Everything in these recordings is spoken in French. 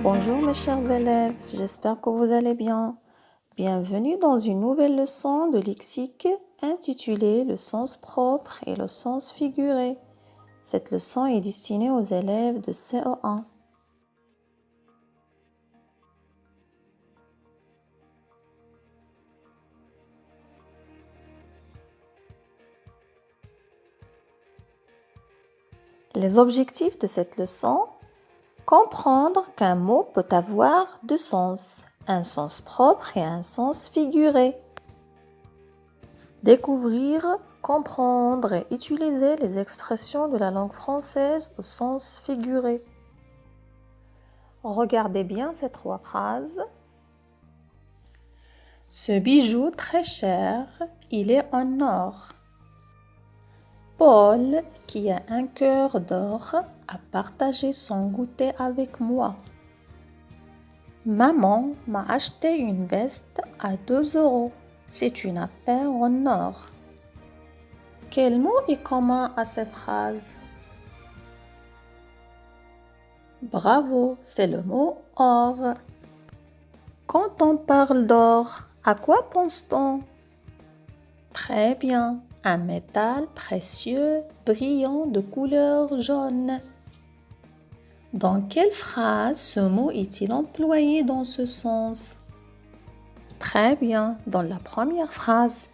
Bonjour mes chers élèves, j'espère que vous allez bien. Bienvenue dans une nouvelle leçon de lexique intitulée Le sens propre et le sens figuré. Cette leçon est destinée aux élèves de CE1. Les objectifs de cette leçon: comprendre qu'un mot peut avoir deux sens, un sens propre et un sens figuré. Découvrir, comprendre et utiliser les expressions de la langue française au sens figuré. Regardez bien ces trois phrases. Ce bijou très cher, il est en or. Paul, qui a un cœur d'or, a partagé son goûter avec moi. Maman m'a acheté une veste à 2 €. C'est une affaire en or. Quel mot est commun à ces phrases? Bravo, c'est le mot or. Quand on parle d'or, à quoi pense-t-on? Très bien, un métal précieux, brillant de couleur jaune. Dans quelle phrase ce mot est-il employé dans ce sens? Très bien, dans la première phrase.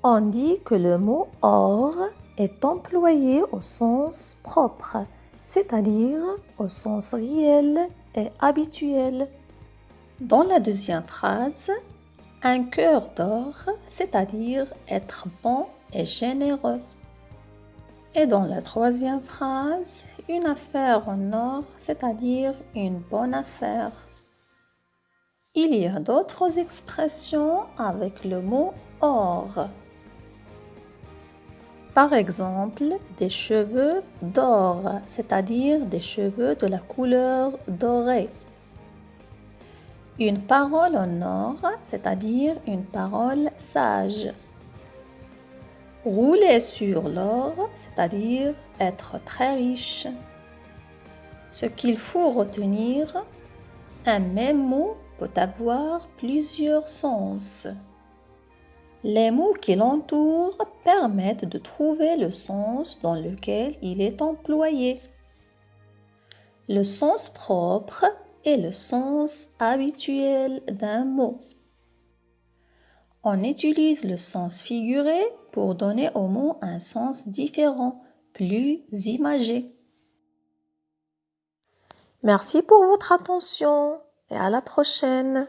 On dit que le mot or est employé au sens propre, c'est-à-dire au sens réel et habituel. Dans la deuxième phrase, un cœur d'or, c'est-à-dire être bon et généreux. Et dans la troisième phrase, une affaire en or, c'est-à-dire une bonne affaire. Il y a d'autres expressions avec le mot or. Par exemple, des cheveux d'or, c'est-à-dire des cheveux de la couleur dorée. Une parole en or, c'est-à-dire une parole sage. Rouler sur l'or, c'est-à-dire être très riche. Ce qu'il faut retenir, un même mot peut avoir plusieurs sens. Les mots qui l'entourent permettent de trouver le sens dans lequel il est employé. Le sens propre est le sens habituel d'un mot. On utilise le sens figuré pour donner au mot un sens différent, plus imagé. Merci pour votre attention et à la prochaine.